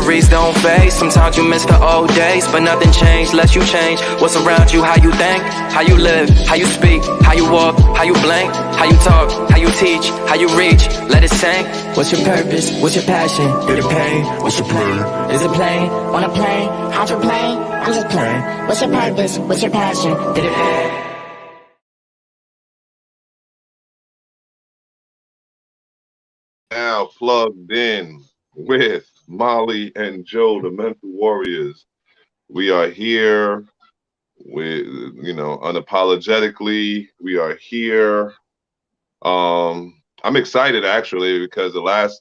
memories don't fade. Sometimes you miss the old days, but nothing changed unless you change what's around you, how you think, how you live, how you speak, how you walk, how you blink, how you talk, how you teach, how you reach, let it sink. What's your purpose? What's your passion? Did it pain? What's your plan? Is it plain? On a plane? Hydroplane? I'm just playing. What's your purpose? What's your passion? Did it pain? Now plugged in with Molly and Joe, the Mental Warriors. We are here with, unapologetically. We are here. I'm excited actually because the last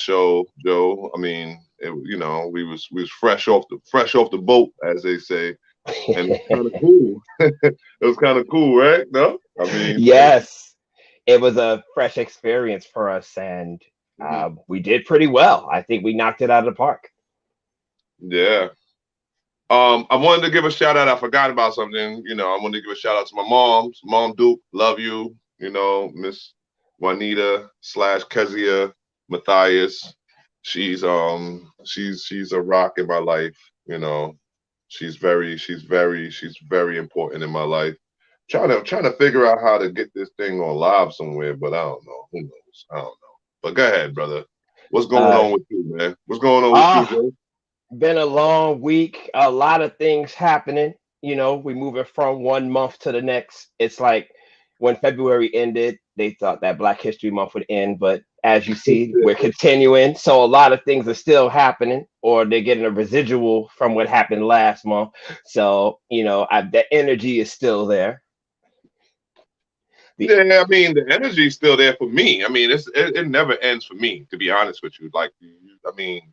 show, Joe. I mean, we was fresh off the boat, as they say, and it's kind of cool. It was kind of cool, right? No, I mean, yes. It was a fresh experience for us, and we did pretty well. I think we knocked it out of the park. Yeah. I wanted to give a shout out. I forgot about something. I wanted to give a shout out to my Mom Duke, love you. Miss Juanita / Kezia Matthias. She's a rock in my life. She's very important in my life. Trying to figure out how to get this thing on live somewhere, but I don't know. Who knows? I don't know. But go ahead, brother. What's going on with you, man? What's going on with you, Joe? Been a long week. A lot of things happening. We moving from one month to the next. It's like when February ended, they thought that Black History Month would end, but as you see, we're continuing. So a lot of things are still happening, or they're getting a residual from what happened last month. So the energy is still there. Yeah, I mean, the energy is still there for me. I mean, it never ends for me, to be honest with you. Like, I mean,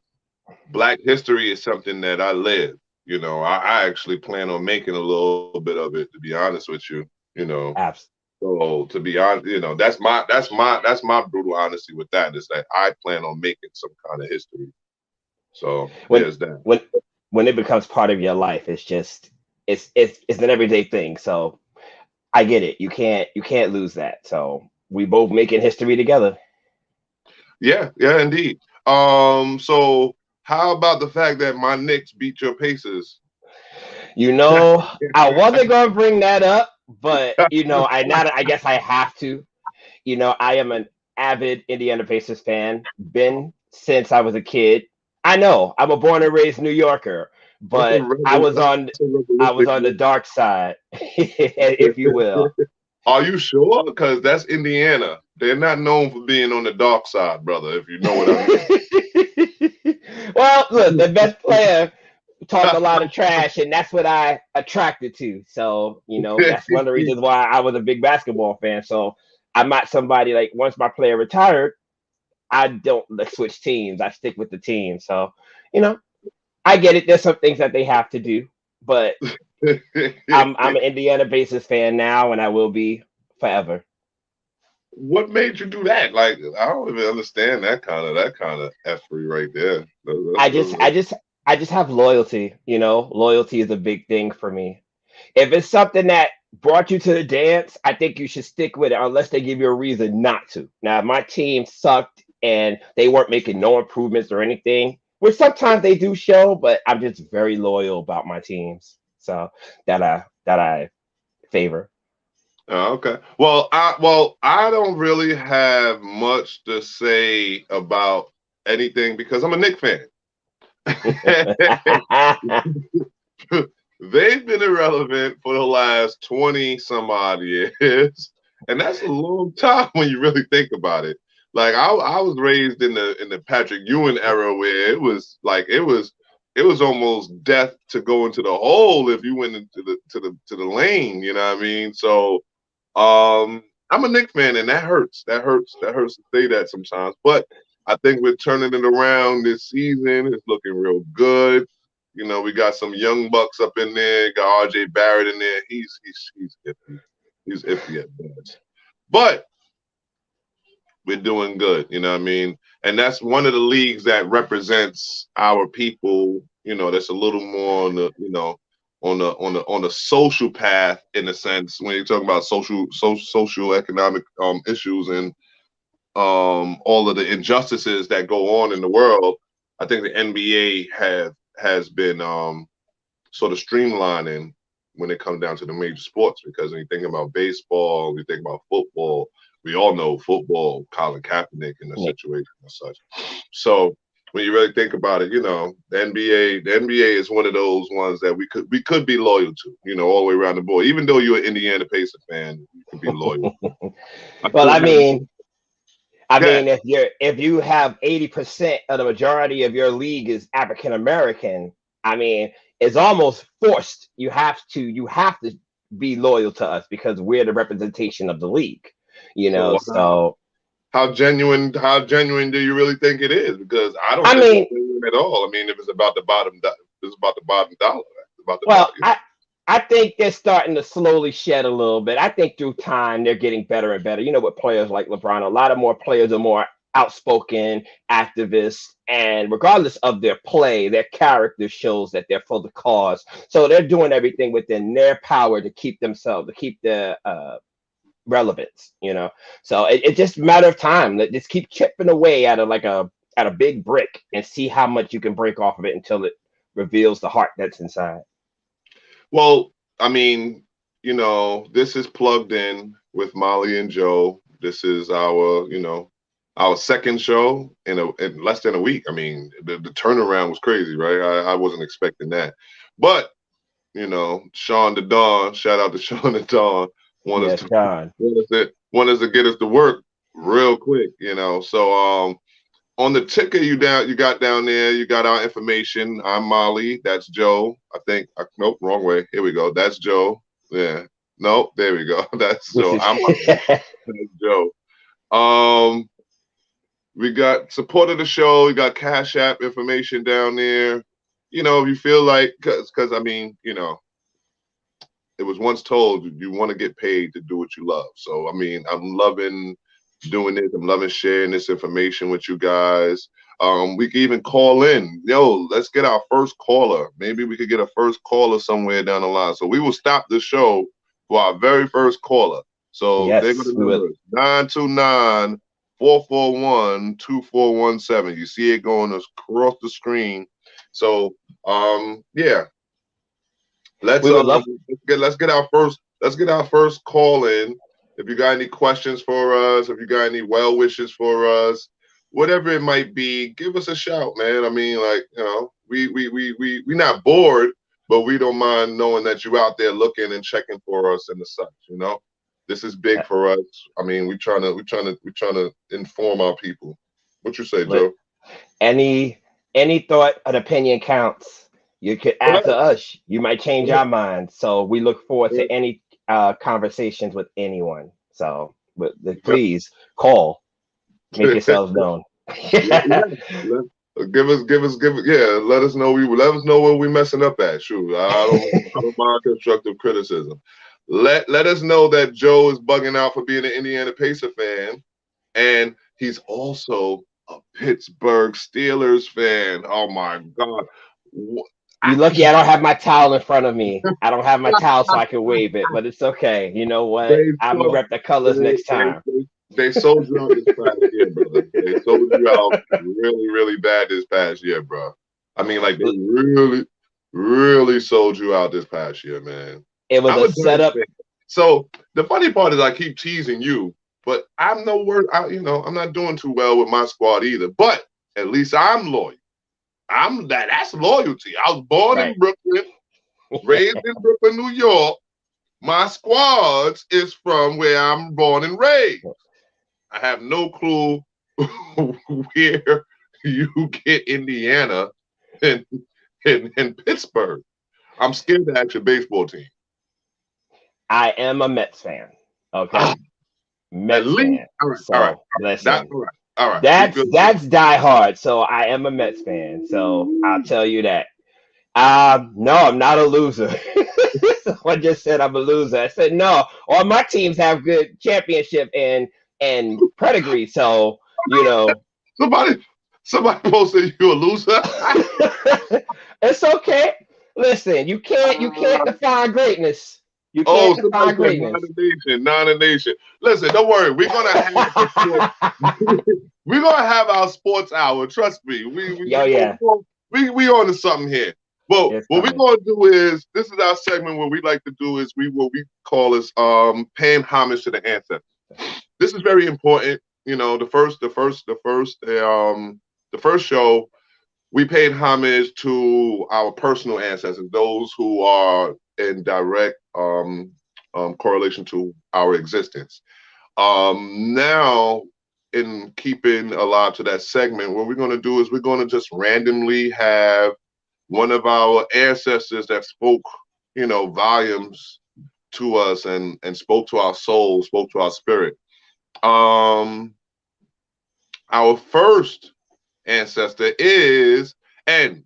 Black history is something that I live. I actually plan on making a little bit of it, to be honest with you. Absolutely. So to be honest, that's my brutal honesty with that, is that I plan on making some kind of history. So there's that. When it becomes part of your life, it's just it's an everyday thing. So I get it. You can't lose that. So we both making history together. Yeah, indeed. So how about the fact that my Knicks beat your Pacers? I wasn't gonna bring that up, but I guess I have to. I am an avid Indiana Pacers fan. Been since I was a kid. I know I'm a born and raised New Yorker, but I was on the dark side, if you will. Are you sure? Because that's Indiana. They're not known for being on the dark side, brother, if you know what I mean. Well, look, the best player talked a lot of trash, and that's what I attracted to. So, that's one of the reasons why I was a big basketball fan. So I'm not somebody like, once my player retired, I don't switch teams. I stick with the team. So, I get it. There's some things that they have to do, but I'm an Indiana Pacers fan now, and I will be forever. What made you do that? Like, I don't even understand that kind of effery right there. I just have loyalty. Loyalty is a big thing for me. If it's something that brought you to the dance, I think you should stick with it unless they give you a reason not to. Now, if my team sucked and they weren't making no improvements or anything, which sometimes they do show, but I'm just very loyal about my teams. So that I favor. Oh, okay. Well, I don't really have much to say about anything because I'm a Knicks fan. They've been irrelevant for the last 20 some odd years, and that's a long time when you really think about it. Like, I was raised in the Patrick Ewing era, where it was almost death to go into the hole if you went into the lane. You know what I mean? So I'm a Knicks fan, and that hurts. That hurts to say that sometimes. But I think we're turning it around this season. It's looking real good. We got some young bucks up in there. Got RJ Barrett in there. He's iffy. He's iffy at best. But we're doing good. You know what I mean? And that's one of the leagues that represents our people. That's a little more on the on the social path, in a sense, when you're talking about social economic issues and all of the injustices that go on in the world. I think the NBA has been sort of streamlining when it comes down to the major sports, because when you think about baseball, we think about football. We all know football, Colin Kaepernick in the situation and such. So when you really think about it, the NBA is one of those ones that we could be loyal to, all the way around the board. Even though you're an Indiana Pacers fan, you could be loyal. Well, I mean, if you have 80% of the majority of your league is African American, I mean, it's almost forced. You have to be loyal to us because we're the representation of the league. So how genuine do you really think it is? Because I don't think it's genuine at all. I mean, if it's about the bottom dollar. I think they're starting to slowly shed a little bit. I think through time they're getting better and better. With players like LeBron, a lot of more players are more outspoken activists, and regardless of their play, their character shows that they're for the cause. So they're doing everything within their power to keep their relevance. So it's just a matter of time. Just keep chipping away at a big brick and see how much you can break off of it until it reveals the heart that's inside. Well, I mean, this is Plugged In with Molly and Joe. This is our second show in less than a week. I mean, the turnaround was crazy, right? I wasn't expecting that. But, Sean the Don, shout out to Sean the Don, want us to get us to work real quick, So on the ticker you got down there, you got our information. I'm Molly. That's Joe. I think. Nope, wrong way. Here we go. That's Joe. Yeah. Nope. There we go. That's Joe. I'm Molly. That's Joe. We got support of the show. We got Cash App information down there. If you feel like, because I mean, it was once told you want to get paid to do what you love. So I mean, I'm loving doing this. I'm loving sharing this information with you guys. We can even call in. Let's get our first caller. Maybe we could get a first caller somewhere down the line. So we will stop the show for our very first caller. So they're going to number 929-441-2417. You see it going across the screen. So yeah. Let's get our first call in. If you got any questions for us, if you got any well wishes for us, whatever it might be, give us a shout, man. I mean, we not bored, but we don't mind knowing that you out there looking and checking for us and the such. This is big for us. I mean, we trying to inform our people. What you say, Joe? Any thought and opinion counts. You could ask us. You might change our minds. So we look forward to any conversations with anyone. So please call, make yourselves known. Give us. Yeah, let us know. Let us know where we messing up at. Shoot, I don't mind constructive criticism. Let us know that Joe is bugging out for being an Indiana Pacer fan, and he's also a Pittsburgh Steelers fan. Oh my God. You're lucky I don't have my towel in front of me. I don't have my towel so I can wave it, but it's okay. You know what? I'm going to rep the colors next time. They sold you out this past year, brother. They sold you out really, really bad this past year, bro. I mean, they really, really sold you out this past year, man. It was a setup. So the funny part is I keep teasing you, but I'm no word. I'm not doing too well with my squad either, but at least I'm loyal. That's loyalty. I was born in Brooklyn, raised in Brooklyn, New York. My squad is from where I'm born and raised. I have no clue where you get Indiana and Pittsburgh. I'm scared to ask your baseball team. I am a Mets fan. Okay. Mets fan. All right. Listen. All right. That's die hard. So I am a Mets fan. So I'll tell you that. No, I'm not a loser. Someone just said I'm a loser. I said no. All my teams have good championship and pedigree. So somebody posted you a loser. It's okay. Listen, you can't define greatness. You Oh, can't somebody define said greatness. non-a-nation, non-a-nation. Listen, don't worry. We're gonna have the sports. We're gonna have our sports hour. Trust me. Yo, yeah, We on to something here. But it's what we're coming. gonna do is this is our segment. What we like to do is what we call is paying homage to the ancestors. This is very important. You know, the first show we paid homage to our personal ancestors, those who are in direct correlation to our existence. Now, in keeping alive to that segment, what we're going to do is we're going to just randomly have one of our ancestors that spoke, volumes to us and spoke to our soul, spoke to our spirit. Our first ancestor is, and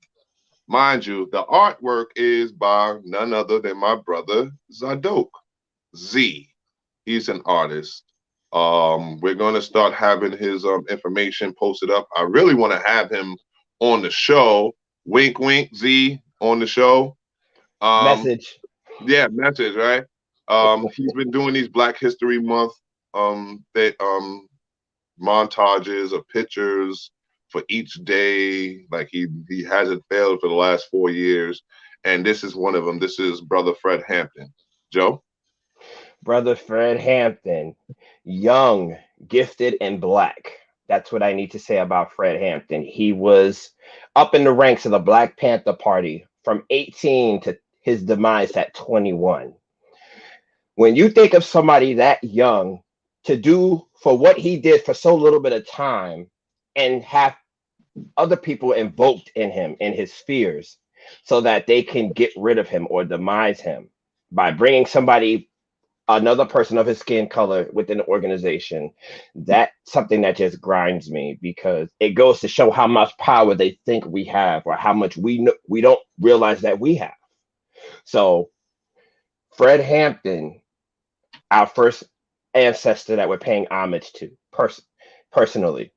mind you, the artwork is by none other than my brother Zadok Z. He's an artist. We're going to start having his information posted up. I really want to have him on the show. Wink, wink, Z on the show. Message. Yeah, message, right? He's been doing these Black History Month montages of pictures for each day. Like he hasn't failed for the last 4 years, and this is one of them. This is Brother Fred Hampton. Joe? Brother Fred Hampton, young, gifted, and Black. That's what I need to say about Fred Hampton. He was up in the ranks of the Black Panther Party from 18 to his demise at 21. When you think of somebody that young to do for what he did for so little bit of time and have other people invoked in him, in his fears, so that they can get rid of him or demise him by bringing another person of his skin color within the organization, that's something that just grinds me, because it goes to show how much power they think we have, or how much we don't realize that we have. So Fred Hampton, our first ancestor that we're paying homage to personally.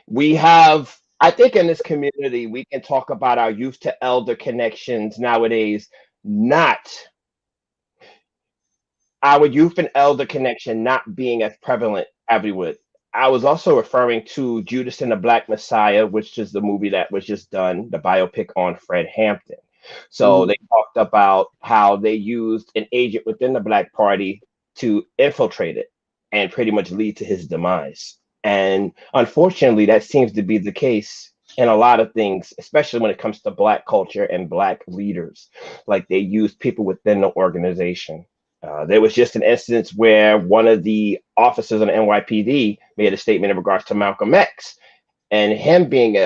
We have, I think in this community, we can talk about our youth to elder connections nowadays, not our youth and elder connection not being as prevalent as we would. I was also referring to Judas and the Black Messiah, which is the movie that was just done, the biopic on Fred Hampton. So they talked about how they used an agent within the Black Party to infiltrate it and pretty much lead to his demise. And unfortunately, that seems to be the case in a lot of things, especially when it comes to Black culture and Black leaders. Like, they use people within the organization. There was just an instance where one of the officers on the NYPD made a statement in regards to Malcolm X and him being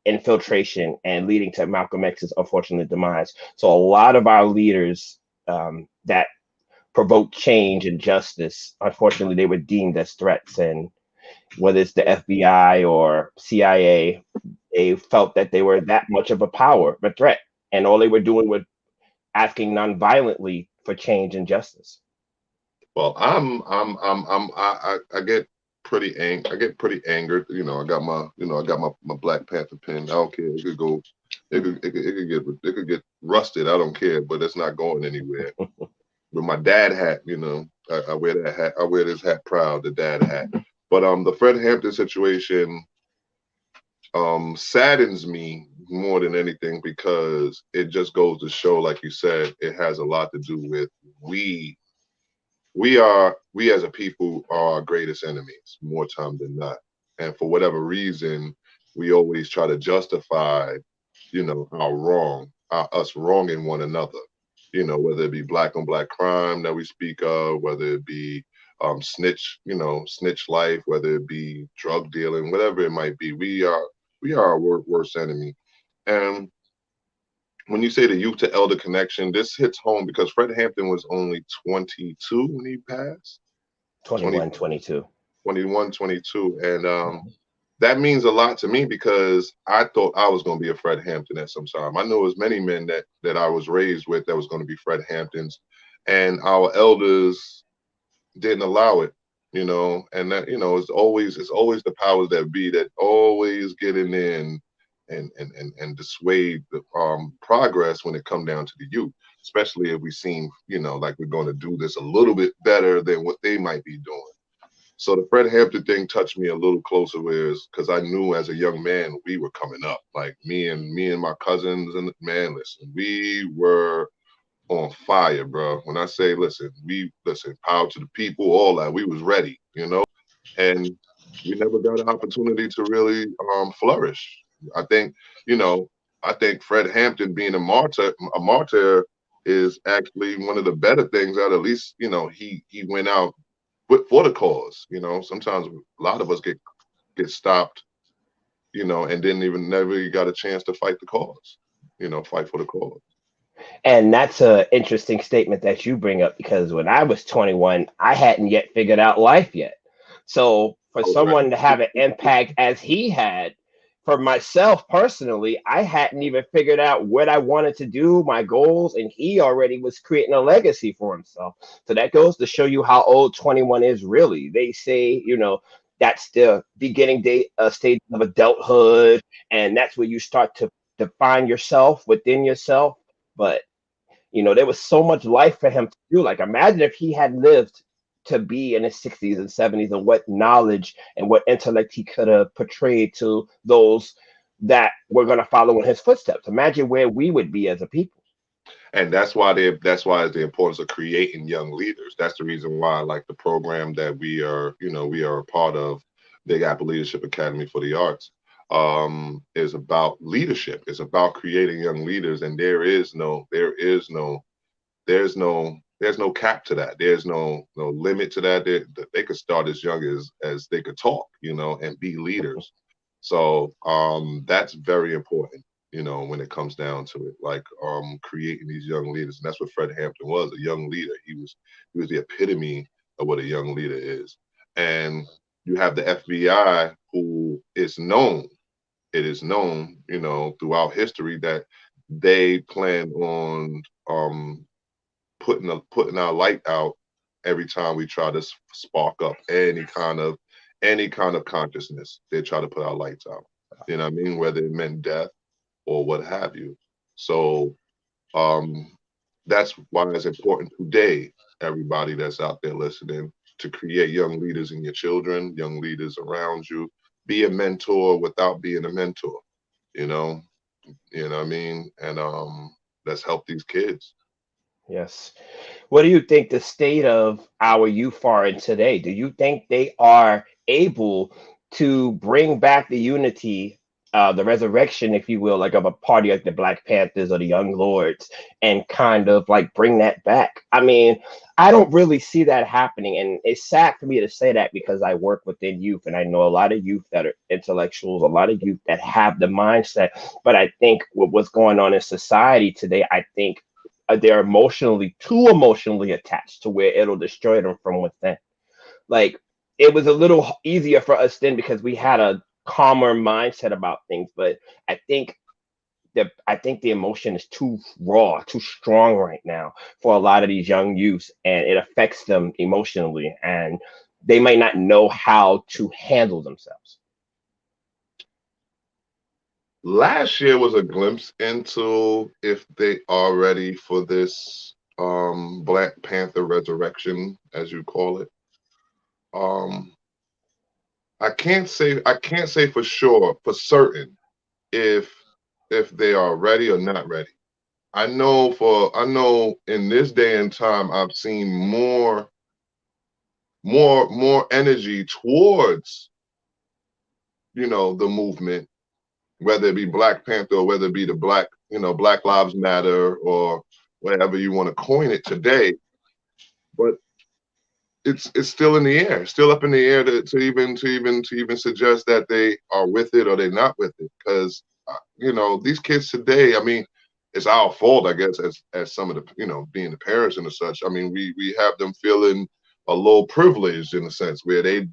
infiltration and leading to Malcolm X's unfortunate demise. So a lot of our leaders that provoke change and justice, unfortunately, they were deemed as threats. And whether it's the FBI or CIA, they felt that they were that much of a threat, and all they were doing was asking non-violently for change and justice. Well, I get pretty angered. I got my Black Panther pin. I don't care. It could go, it could get rusted. I don't care, but it's not going anywhere. With my dad hat, I wear that hat. I wear this hat proud, the dad hat. But the Fred Hampton situation saddens me more than anything, because it just goes to show, like you said, it has a lot to do with we as a people are our greatest enemies more time than not. And for whatever reason, we always try to justify, us wronging one another, whether it be Black on Black crime that we speak of, whether it be snitch life, whether it be drug dealing, whatever it might be. We are our worst enemy. And when you say the youth to elder connection, this hits home because Fred Hampton was only 22 when he passed. 21, 22. 21, 22. And that means a lot to me, because I thought I was going to be a Fred Hampton at some time. I know as many men that I was raised with that was going to be Fred Hamptons, and our elders didn't allow it, and that, it's always the powers that be that always get in there and dissuade the progress when it come down to the youth. especially if we seem, you know, like we're going to do this a little bit better than what they might be doing. So the Fred Hampton thing touched me a little closer, whereas because I knew as a young man we were coming up, like me and my cousins, and man, listen, we were on fire, bro. When I say listen, power to the people, all that, we was ready, you know, and we never got an opportunity to really flourish. I think, you know, I think Fred Hampton being a martyr is actually one of the better things that at least, you know, he went out for the cause. You know, sometimes a lot of us get stopped, you know, and never got a chance to fight the cause, you know, fight for the cause. And that's an interesting statement that you bring up, because when I was 21, I hadn't yet figured out life yet. So for I was ready. someone to have an impact as he had, for myself personally, I hadn't even figured out what I wanted to do, my goals, and he already was creating a legacy for himself. So that goes to show you how old 21 is really. They say, you know, that's the beginning stage of adulthood, and that's where you start to define yourself within yourself. But you know, there was so much life for him to do. Like, imagine if he had lived to be in his 60s and 70s, and what knowledge and what intellect he could have portrayed to those that were going to follow in his footsteps. Imagine where we would be as a people. And that's why it's the importance of creating young leaders. That's the reason why, like the program that we are a part of, Big Apple Leadership Academy for the Arts, is about leadership. It's about creating young leaders, and there's no cap to that. There's no limit to that. They could start as young as they could talk, you know, and be leaders. So that's very important, you know, when it comes down to it, like creating these young leaders. And that's what Fred Hampton was, a young leader. He was the epitome of what a young leader is. And you have the FBI, who is known. It is known, you know, throughout history that they plan on putting our light out every time we try to spark up any kind of consciousness. They try to put our lights out. You know what I mean? Whether it meant death or what have you. So that's why it's important today, everybody that's out there listening, to create young leaders in your children, young leaders around you. Be a mentor without being a mentor. You know what I mean? And let's help these kids. Yes. What do you think the state of our youth are in today? Do you think they are able to bring back the unity, the resurrection, if you will, like of a party like the Black Panthers or the Young Lords, and kind of like bring that back? I mean, I don't really see that happening. And it's sad for me to say that, because I work within youth and I know a lot of youth that are intellectuals, a lot of youth that have the mindset. But I think with what's going on in society today, I think they're too emotionally attached to where it'll destroy them from within. Like, it was a little easier for us then because we had a calmer mindset about things, but I think the emotion is too raw, too strong right now for a lot of these young youths, and it affects them emotionally, and they might not know how to handle themselves. Last year was a glimpse into if they are ready for this Black Panther resurrection, as you call it. I can't say for sure, for certain, if they are ready or not ready. I know in this day and time I've seen more energy towards, you know, the movement, whether it be Black Panther or whether it be the Black Lives Matter or whatever you want to coin it today. But it's still in the air, still up in the air to even suggest that they are with it or they're not with it. Because you know, these kids today, I mean, it's our fault, I guess, as some of the, you know, being the parents and such. I mean, we have them feeling a little privileged in a sense where they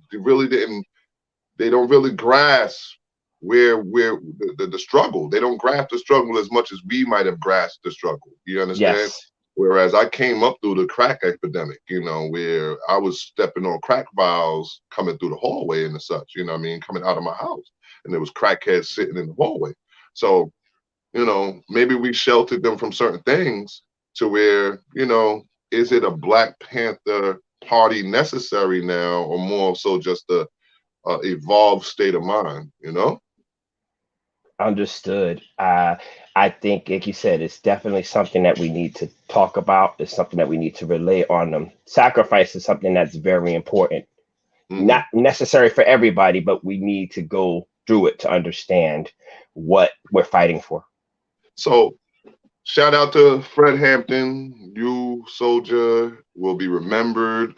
don't really grasp where the struggle. They don't grasp the struggle as much as we might have grasped the struggle. You understand? Yes. Whereas I came up through the crack epidemic, you know, where I was stepping on crack vials coming through the hallway and such, you know what I mean, coming out of my house. And there was crackheads sitting in the hallway. So, you know, maybe we sheltered them from certain things, to where, you know, is it a Black Panther party necessary now, or more so just a evolved state of mind, you know? Understood. I think, like you said, it's definitely something that we need to talk about. It's something that we need to relay on them. Sacrifice is something that's very important. Not necessary for everybody, but we need to go through it to understand what we're fighting for. So shout out to Fred Hampton. You, soldier, will be remembered.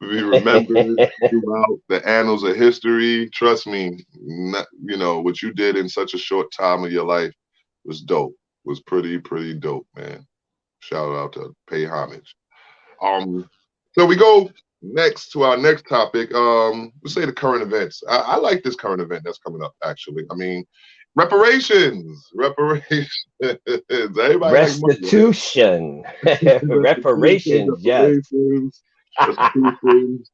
Will be remembered throughout the annals of history. Trust me, you know, what you did in such a short time of your life was dope. Was pretty dope, man. Shout out to pay homage. So we go next to our next topic. Let's say the current events. I like this current event that's coming up, actually. I mean, reparations. Everybody like money, Restitution. right? Reparations, yes. Restitutions.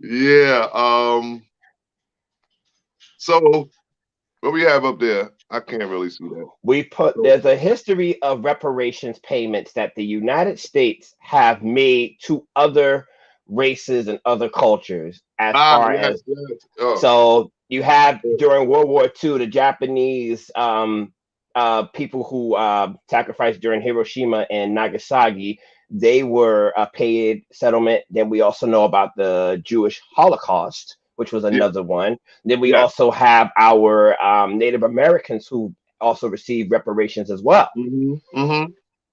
Yeah. So what we have up there, I can't really see that. There's a history of reparations payments that the United States have made to other races and other cultures as far as so you have during World War II the Japanese people who sacrificed during Hiroshima and Nagasaki. They were a paid settlement. Then we also know about the Jewish Holocaust, which was another one. Then we also have our Native Americans who also received reparations as well.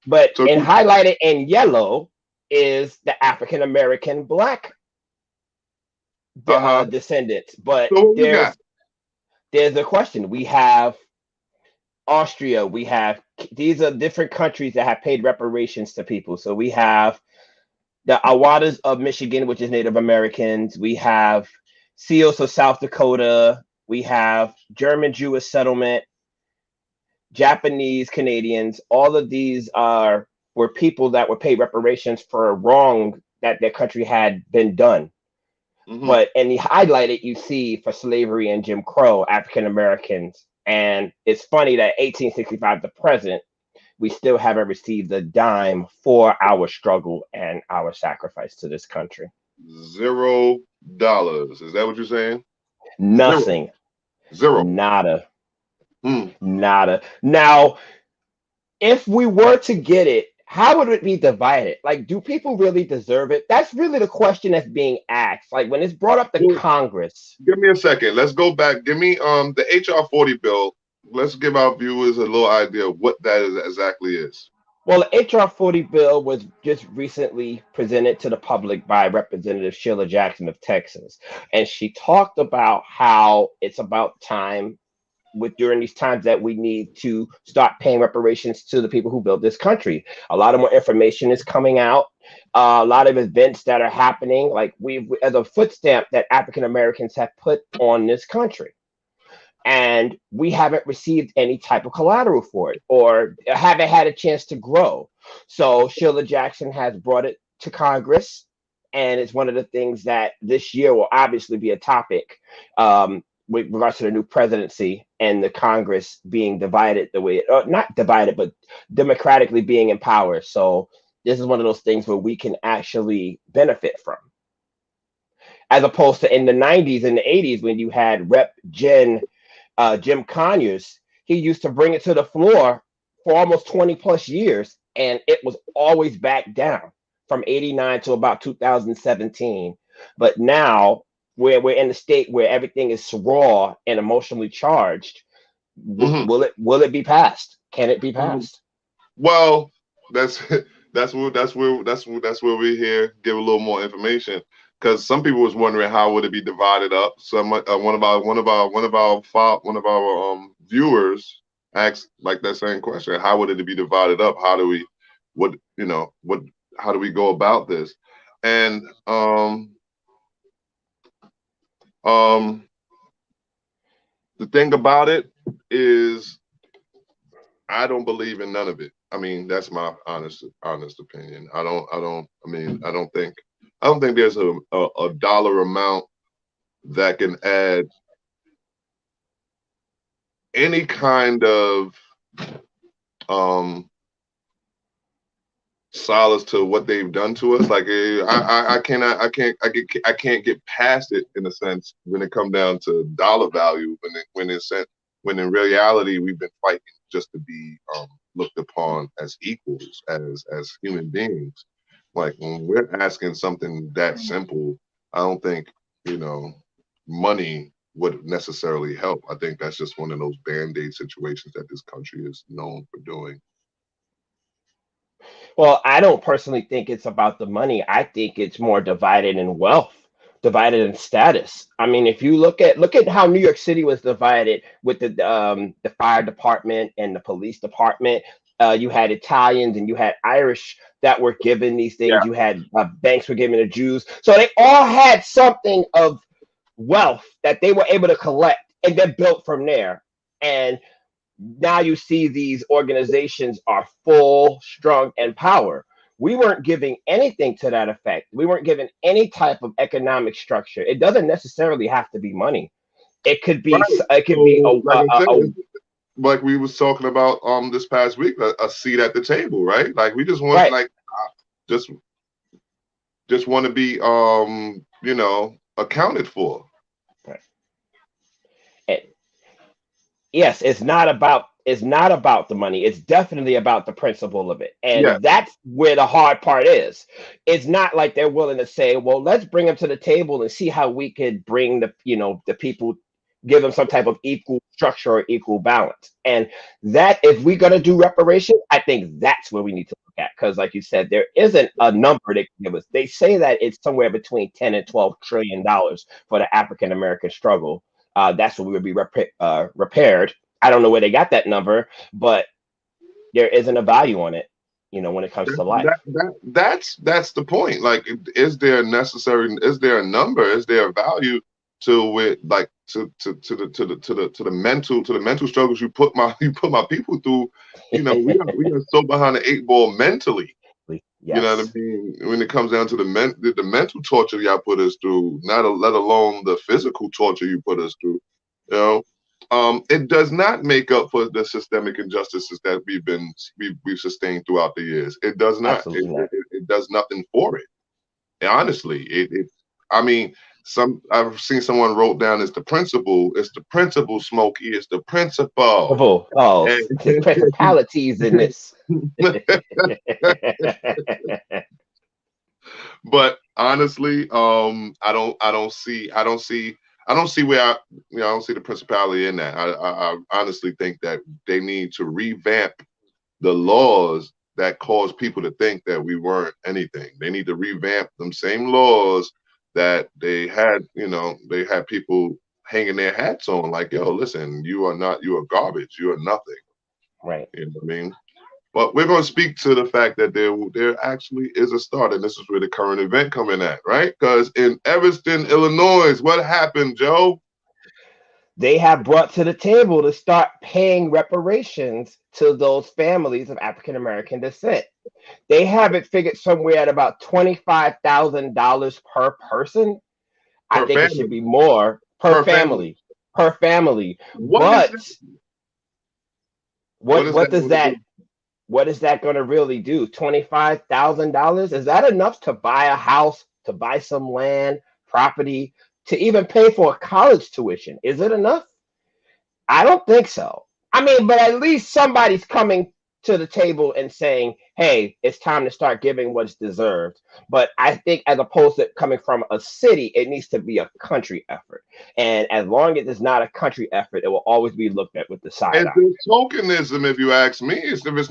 But highlighted in yellow is the African American Black descendants. But there's a question. We have Austria. We have, these are different countries that have paid reparations to people. So we have the Awadas of Michigan, which is Native Americans. We have Seals of South Dakota. We have German Jewish settlement, Japanese Canadians. All of these were people that were paid reparations for a wrong that their country had been done. But and the highlighted you see for slavery and Jim Crow, African Americans. And it's funny that 1865 to present, we still haven't received a dime for our struggle and our sacrifice to this country. $0. Is that what you're saying? Nothing. Zero. Nada. Nada. Now, if we were to get it, how would it be divided? Like, do people really deserve it? That's really the question that's being asked. Like, when it's brought up to Congress. Give me a second. Let's go back. Give me the HR 40 bill. Let's give our viewers a little idea of what that exactly is. Well, the HR 40 bill was just recently presented to the public by Representative Sheila Jackson of Texas. And she talked about how it's about time during these times that we need to start paying reparations to the people who built this country. A lot of more information is coming out. A lot of events that are happening, like as a foot stamp that African Americans have put on this country. And we haven't received any type of collateral for it or haven't had a chance to grow. So Sheila Jackson has brought it to Congress. And it's one of the things that this year will obviously be a topic with regards to the new presidency and the Congress being divided the way, not divided, but democratically being in power. So this is one of those things where we can actually benefit from. As opposed to in the 90s and the 80s when you had Rep. Jim Conyers, he used to bring it to the floor for almost 20 plus years, and it was always back down from 89 to about 2017. But now we're in the state where everything is raw and emotionally charged. Will it be passed? Can it be passed? Well, that's where we're here. Give a little more information because some people was wondering how would it be divided up. Some one of our viewers asked like that same question: how would it be divided up? How do we how do we go about this? And the thing about it is, I don't believe in none of it. I mean, that's my honest opinion. I don't think there's a dollar amount that can add any kind of solace to what they've done to us. Like I can't get past it in a sense when it comes down to dollar value. When in reality we've been fighting just to be looked upon as equals, as human beings. Like when we're asking something that simple, I don't think money would necessarily help. I think that's just one of those band-aid situations that this country is known for doing. Well, I don't personally think it's about the money. I think it's more divided in wealth, divided in status. I mean, if you look at how New York City was divided with the fire department and the police department. You had Italians and you had Irish that were given these things. You had banks were given to Jews, so they all had something of wealth that they were able to collect and then built from there. And now you see these organizations are full, strong, and power. We weren't giving anything to that effect. We weren't given any type of economic structure. It doesn't necessarily have to be money. It could be. Right. It could be like we was talking about this past week, a seat at the table, right? Like we just want just want to be accounted for. Yes, it's not about the money. It's definitely about the principle of it. And that's where the hard part is. It's not like they're willing to say, well, let's bring them to the table and see how we could bring the people, give them some type of equal structure or equal balance. And that, if we're going to do reparations, I think that's where we need to look at. Because like you said, there isn't a number they can give us. They say that it's somewhere between 10 and 12 trillion dollars for the African American struggle. That's what we would be repaired. I don't know where they got that number, but there isn't a value on it, when it comes to life. That's the point. Like, is there a number? Is there a value to it? Like to the mental struggles you put my people through. We are so behind the 8 ball mentally. Yes. You know what I mean? When it comes down to the mental torture y'all put us through, let alone the physical torture you put us through, it does not make up for the systemic injustices that we've sustained throughout the years. It does not. It does nothing for it. And honestly, I mean, I've seen someone wrote down it's the principle, Smokey, it's the principle. Oh, there's principalities in this. But honestly, I don't see where I don't see the principality in that. I honestly think that they need to revamp the laws that cause people to think that we weren't anything. They need to revamp them same laws that they had people hanging their hats on, like, yo, listen, you are garbage, you are nothing. Right. You know what I mean? But we're going to speak to the fact that there actually is a start, and this is where the current event coming at, right? Because in Evanston, Illinois, what happened, Joe? They have brought to the table to start paying reparations to those families of African American descent. They have it figured somewhere at about $25,000 per person. I think it should be more per family. Per family. What is that going to really do? $25,000? Is that enough to buy a house, to buy some land, property, to even pay for a college tuition? Is it enough? I don't think so. I mean, but at least somebody's coming to the table and saying, hey, it's time to start giving what's deserved. But I think as opposed to coming from a city, it needs to be a country effort. And as long as it's not a country effort, it will always be looked at with the side eye. It's tokenism, if you ask me. If it's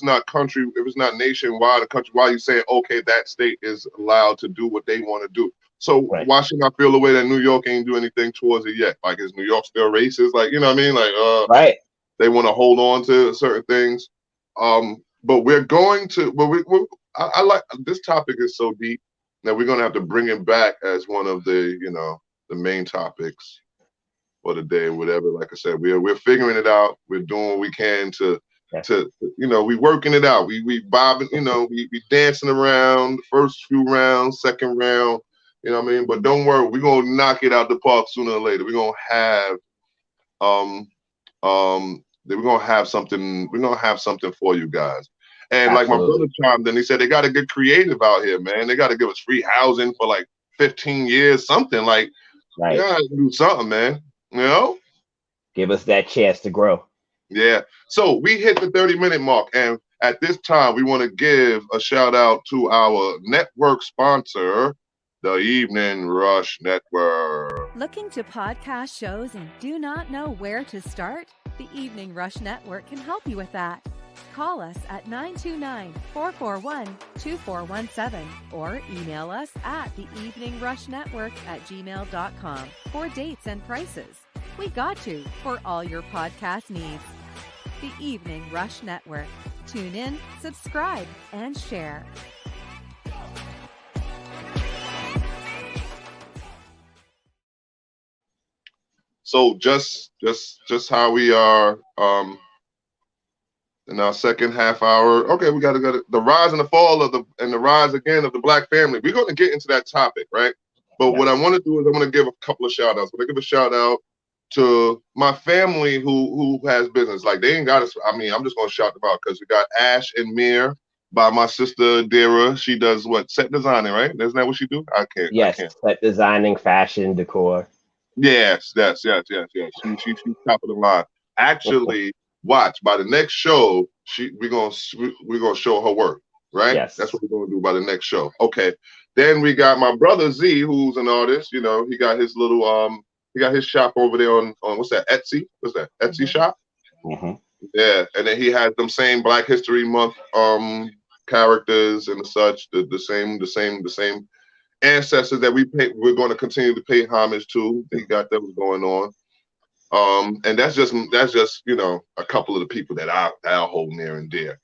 not country, if it's not nationwide, a country, why are you saying, okay, that state is allowed to do what they want to do? So why should I feel the way that New York ain't do anything towards it yet? Like, is New York still racist? Like, you know what I mean? Like, right. They want to hold on to certain things. But we're going to, I like, this topic is so deep that we're going to have to bring it back as one of the, the main topics for the day or whatever. Like I said, we're figuring it out. We're doing what we can to we working it out. We bobbing, we dancing around the first few rounds, second round, you know what I mean? But don't worry, we're going to knock it out the park sooner or later. We're going to have We're gonna have something. We're gonna have something for you guys. And like my Absolutely. brother chimed in, he said they got to get creative out here, man. They got to give us free housing for like 15 years, something like. Right. Yeah, do something, man. You know. Give us that chance to grow. Yeah. So we hit the 30-minute mark, and at this time, we want to give a shout out to our network sponsor, the Evening Rush Network. Looking to podcast shows and do not know where to start? The Evening Rush Network can help you with that. Call us at 929-441-2417 or email us at theeveningrushnetwork@gmail.com for dates and prices. We got you for all your podcast needs. The Evening Rush Network. Tune in, subscribe, and share. So just how we are in our second half hour. Okay, we got to go to the rise and the fall of the rise again of the Black family. We're going to get into that topic, right? But what I want to do is I'm going to give a couple of shout outs. I'm going to give a shout out to my family who has business. Like they ain't got us. I mean, I'm just going to shout them out because we got Ash and Mir by my sister Dara. She does what? Set designing, right? Isn't that what she do? I can't. Set designing, fashion, decor. Yes. She's top of the line. Actually, watch by the next show. We're gonna show her work, right? Yes. That's what we're gonna do by the next show. Okay. Then we got my brother Z, who's an artist. You know, he got his little he got his shop over there on what's that? Etsy? What's that? Etsy shop? Mm-hmm. Yeah, and then he has them same Black History Month characters and such. The same ancestors that we're going to continue to pay homage to. They got those going on. And that's just you know, a couple of the people that I'll hold near and dear,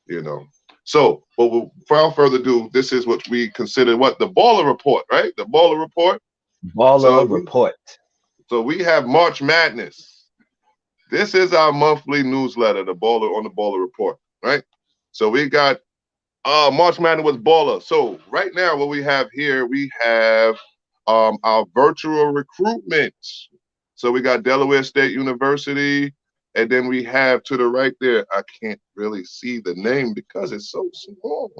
you know. So, but without further ado, this is what we consider what the Baller Report, right? The Baller Report. Report. So we have March Madness. This is our monthly newsletter, the Baller Report, right? So we got March Madness was Baller. So right now, what we have here, we have our virtual recruitment. So we got Delaware State University, and then we have to the right there. I can't really see the name because it's so small.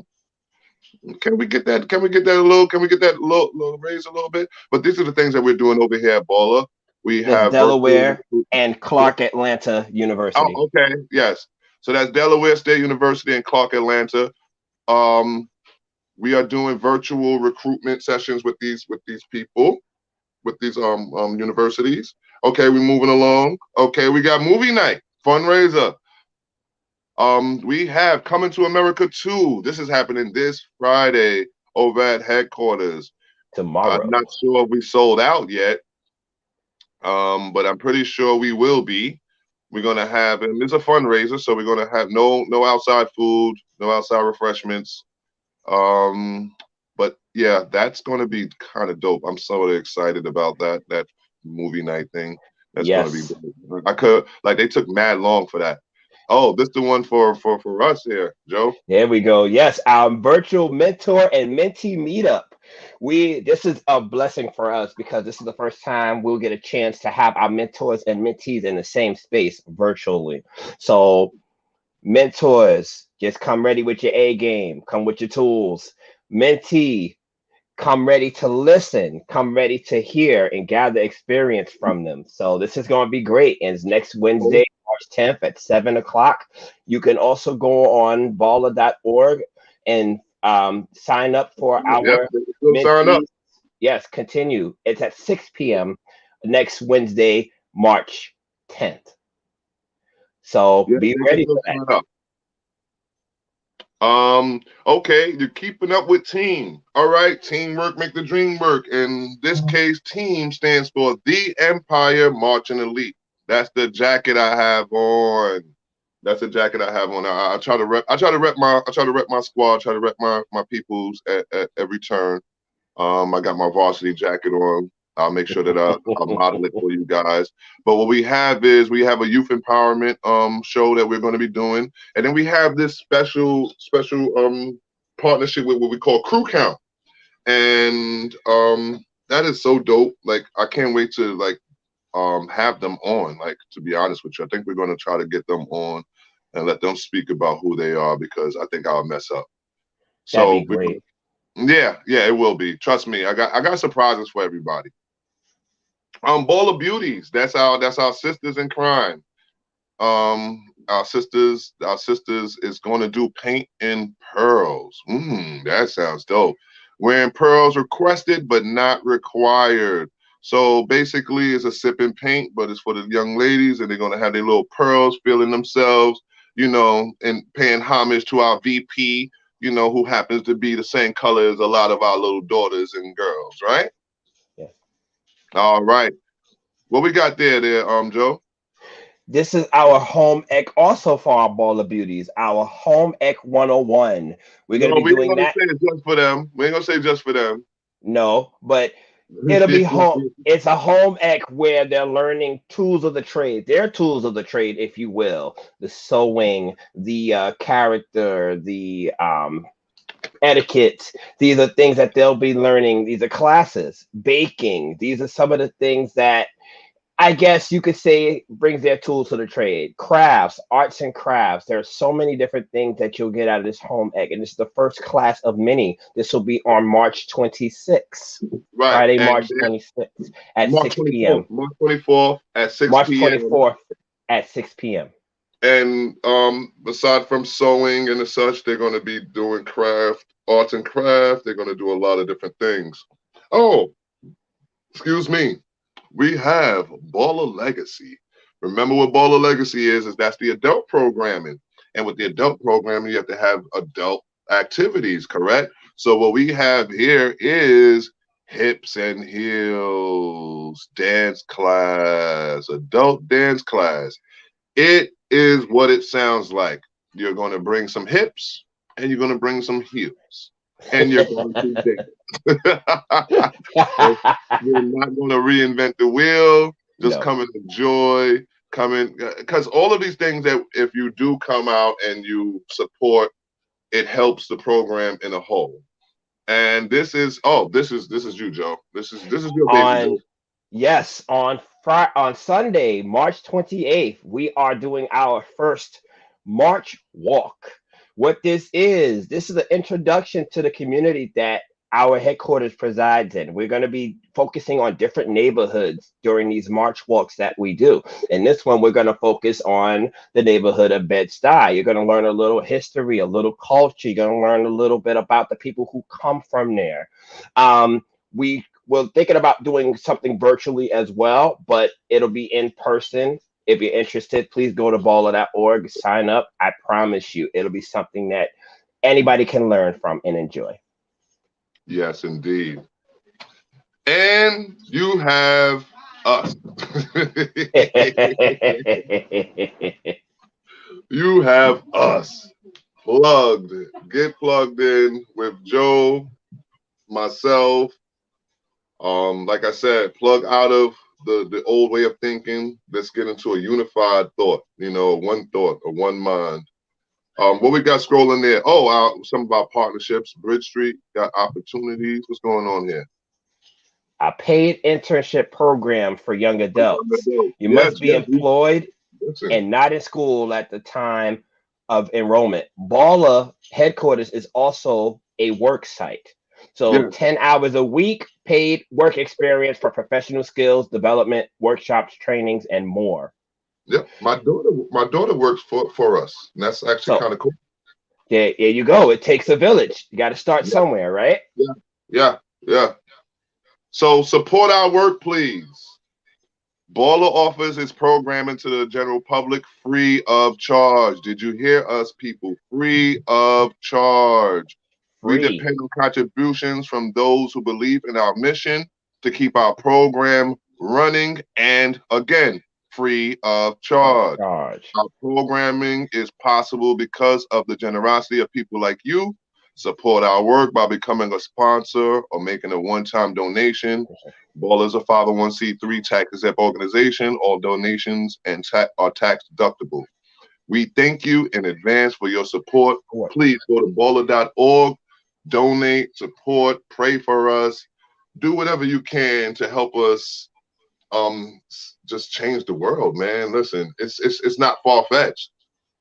Can we get that? Can we get that little raise a little bit? But these are the things that we're doing over here at Baller. We have Delaware and Clark Atlanta University. Oh, okay, yes. So that's Delaware State University and Clark Atlanta. We are doing virtual recruitment sessions with these people, with these universities. Okay, we're moving along. Okay, we got movie night fundraiser. We have Coming to America 2. This is happening this Friday over at headquarters. Tomorrow. I'm not sure if we sold out yet, but I'm pretty sure we will be. We're gonna have, and it's a fundraiser, so we're gonna have no outside food, no outside refreshments. But yeah, that's gonna be kind of dope. I'm so excited about that movie night thing. That's gonna be dope. They took mad long for that. Oh, this is the one for us here, Joe. There we go. Yes, our virtual mentor and mentee meetup. This is a blessing for us because this is the first time we'll get a chance to have our mentors and mentees in the same space virtually. So mentors, just come ready with your A game, come with your tools. Mentee, come ready to listen, come ready to hear and gather experience from them. So this is going to be great. And it's next Wednesday, March 10th at 7 o'clock. You can also go on baller.org and sign up for our sign up. Yes, continue. It's at 6 p.m. next Wednesday, March 10th. So be ready for that. Okay, you're keeping up with team. All right, teamwork make the dream work. In this case, team stands for the Empire Marching Elite. That's the jacket I have on. I try to rep my squad, try to rep my peoples at every turn. I got my varsity jacket on. I'll make sure that I'll model it for you guys. But what we have is we have a youth empowerment show that we're going to be doing, and then we have this special partnership with what we call Crew Count, and that is so dope. Like I can't wait to have them on. Like, to be honest with you, I think we're going to try to get them on and let them speak about who they are, because I think I'll mess up. That'd So be great. yeah, it will be. Trust me, I got surprises for everybody. Ball of Beauties. That's our sisters in crime. Our sisters is going to do paint in pearls. That sounds dope. Wearing pearls requested but not required. So basically, it's a sip and paint, but it's for the young ladies, and they're going to have their little pearls, feeling themselves, and paying homage to our VP, who happens to be the same color as a lot of our little daughters and girls, right? Yeah. All right. What we got there, Joe? This is our home ec also for our Ball of Beauties, our home ec 101. We're going to be doing that. We ain't gonna say just for them. We ain't gonna say just for them. No, but it'll be home. It's a home ec where they're learning tools of the trade, their tools of the trade, if you will. The sewing, the character, the etiquette. These are things that they'll be learning. These are classes. Baking. These are some of the things that I guess you could say brings their tools to the trade. Crafts, arts and crafts. There are so many different things that you'll get out of this home ec. And this is the first class of many. This will be on March 26th. Right. Friday, March 26th at 6 p.m. March 24th at 6 March p.m. 24th at 6 p.m. And aside from sewing and such, they're going to be doing arts and craft. They're going to do a lot of different things. Oh, excuse me. We have Baller Legacy. Remember what Baller Legacy is that's the adult programming. And with the adult programming, you have to have adult activities, correct? So what we have here is Hips and Heels dance class, adult dance class. It is what it sounds like. You're going to bring some hips and you're going to bring some heels. And you're going to dance. You're not going to reinvent the wheel. Just come and enjoy. Because all of these things that if you do come out and you support, it helps the program in a whole. And this is you, Joe. This is your baby. Joe. Yes, on Sunday, March 28th, we are doing our first March walk. What this is an introduction to the community that our headquarters presides in. We're going to be focusing on different neighborhoods during these March walks that we do. And this one, we're going to focus on the neighborhood of Bed-Stuy. You're going to learn a little history, a little culture. You're going to learn a little bit about the people who come from there. We're thinking about doing something virtually as well, but it'll be in person. If you're interested, please go to baller.org, sign up. I promise you, it'll be something that anybody can learn from and enjoy. Yes, indeed. And you have us. You have us plugged. Get plugged in with Joe, myself. Like I said, plug out of the old way of thinking. Let's get into a unified thought, one thought or one mind. What we got scrolling there? Oh, some of our partnerships. Bridge Street got opportunities. What's going on here? A paid internship program for young adults. You must be employed and not in school at the time of enrollment. Baller headquarters is also a work site. So 10 hours a week, paid work experience for professional skills, development, workshops, trainings, and more. Yeah, my daughter works for us, and that's actually kind of cool. Yeah, there you go. It takes a village. You got to start somewhere, right? Yeah. So support our work, please. Baller offers its programming to the general public free of charge. Did you hear us, people? Free of charge. We depend on contributions from those who believe in our mission to keep our program running, and again, free of charge. Our programming is possible because of the generosity of people like you. Support our work by becoming a sponsor or making a one-time donation. Baller is a 501c3 tax-exempt organization. All donations are tax deductible. We thank you in advance for your support. Please go to baller.org, donate, support, pray for us, do whatever you can to help us just changed the world, man. Listen, it's not far-fetched.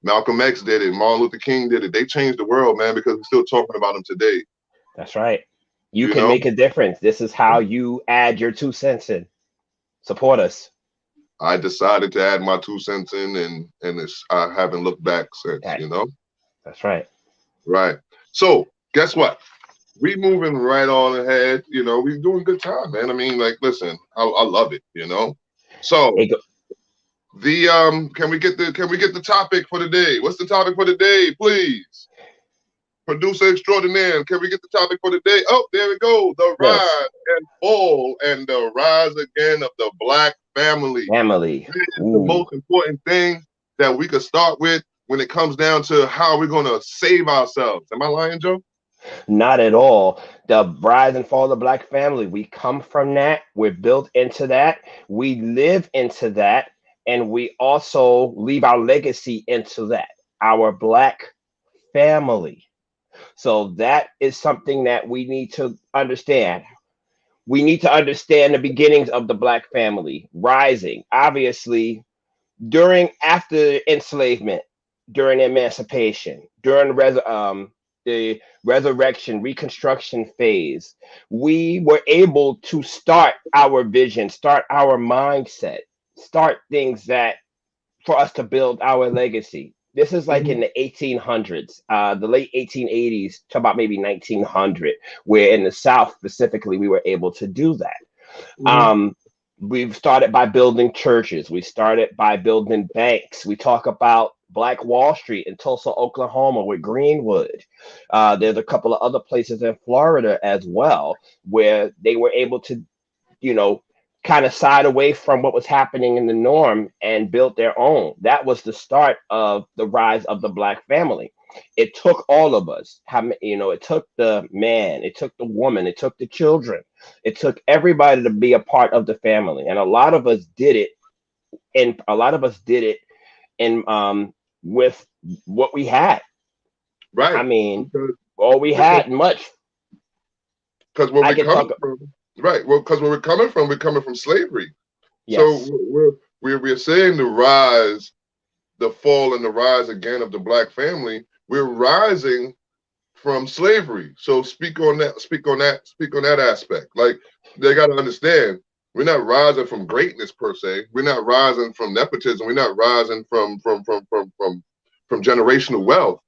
Malcolm X did it. Martin Luther King did it. They changed the world, man, because we're still talking about them today. That's right. You can make a difference. This is how you add your 2 cents in. Support us. I decided to add my 2 cents in, and I haven't looked back since. You know. That's right. Right. So guess what? We moving right on ahead. You know, we doing good time, man. I mean, like, listen, I love it. You know. So the can we get the topic for the day? What's the topic for the day, please? Producer extraordinaire, can we get the topic for the day? Oh, there we go. The rise and fall and the rise again of the Black family. It's the most important thing that we could start with when it comes down to how we're going to save ourselves. Am I lying, Joe? Not at all. The rise and fall of the Black family. We come from that. We're built into that. We live into that. And we also leave our legacy into that. Our Black family. So that is something that we need to understand. We need to understand the beginnings of the Black family rising, obviously, after enslavement, during emancipation, during the resurrection, reconstruction phase. We were able to start our vision, start our mindset, start things that for us to build our legacy. This is like in the 1800s, the late 1880s to about maybe 1900, where in the South specifically, we were able to do that. We've started by building churches. We started by building banks. We talk about Black Wall Street in Tulsa, Oklahoma with Greenwood. There's a couple of other places in Florida as well, where they were able to, kind of side away from what was happening in the norm and built their own. That was the start of the rise of the Black family. It took all of us. It took the man, it took the woman, it took the children, it took everybody to be a part of the family. And a lot of us did it, with what we had. Right. I mean, all we had much. Because where we're coming from. Right. Well, because where we're coming from slavery. Yes. So we're saying the rise, the fall and the rise again of the Black family. We're rising from slavery. So speak on that aspect. Like, they got to understand, we're not rising from greatness per se. We're not rising from nepotism. We're not rising from generational wealth.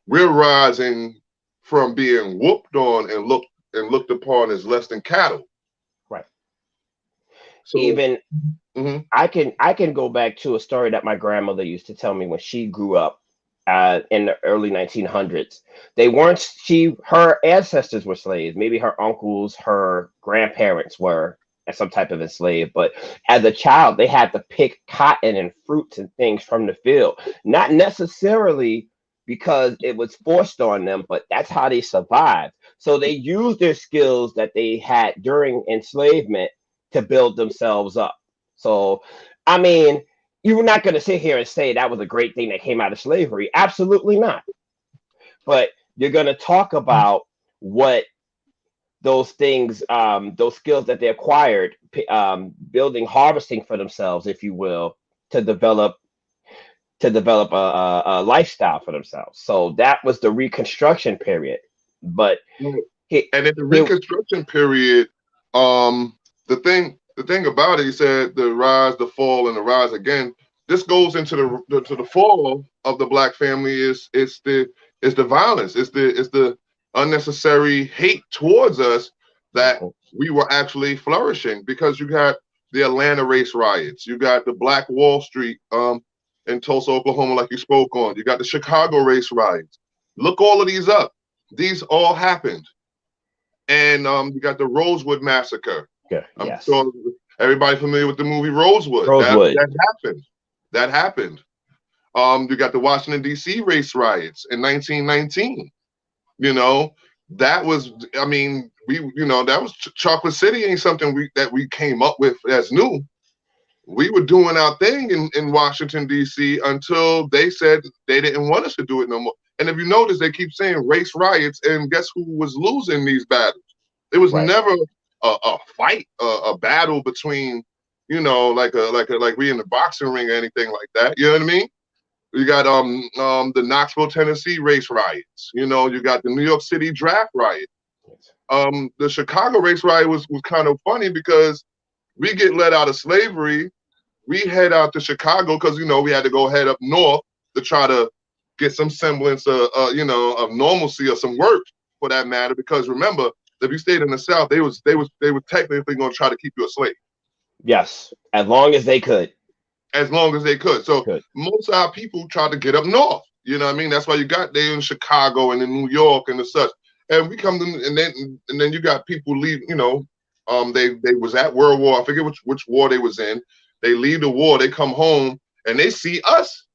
We're rising from being whooped on and looked upon as less than cattle. Right. So even I can go back to a story that my grandmother used to tell me when she grew up in the early 1900s. Her ancestors were slaves. Maybe her uncles, her grandparents were some type of enslaved. But as a child, they had to pick cotton and fruits and things from the field. Not necessarily because it was forced on them, but that's how they survived. So they used their skills that they had during enslavement to build themselves up. So, I mean, you're not going to sit here and say that was a great thing that came out of slavery. Absolutely not. But you're going to talk about what those things, those skills that they acquired, building, harvesting for themselves, if you will, to develop a lifestyle for themselves. So that was the Reconstruction period. But and in the Reconstruction period, the thing about it, he said the rise, the fall, and the rise again. This goes into the fall of the Black family is the violence, it's the unnecessary hate towards us that we were actually flourishing, because you got the Atlanta race riots, you got the Black Wall Street in Tulsa, Oklahoma, like you spoke on, you got the Chicago race riots. Look all of these up. These all happened. And you got the Rosewood massacre. Yeah, I'm sure everybody familiar with the movie Rosewood. That happened. You got the Washington, D.C. race riots in 1919. That was, I mean, that was Chocolate City ain't something that we came up with as new. We were doing our thing in Washington, D.C. until they said they didn't want us to do it no more. And if you notice, they keep saying race riots, and guess who was losing these battles? It was never a fight, a battle between you know, like we in the boxing ring or anything like that. You know what I mean? You got the Knoxville, Tennessee race riots. You know, you got the New York City draft riot. The Chicago race riot was kind of funny because we get let out of slavery. We head out to Chicago because, you know, we had to go head up north to try to get some semblance of, you know, of normalcy or some work for that matter. Because remember, if you stayed in the South, they were technically going to try to keep you a slave. Yes, as long as they could. As long as they could. So most of our people tried to get up north. You know what I mean? That's why you got there in Chicago and in New York and the such. And we come to, and then you got people leave. You know, they was at World War. I forget which war they was in. They leave the war. They come home and they see us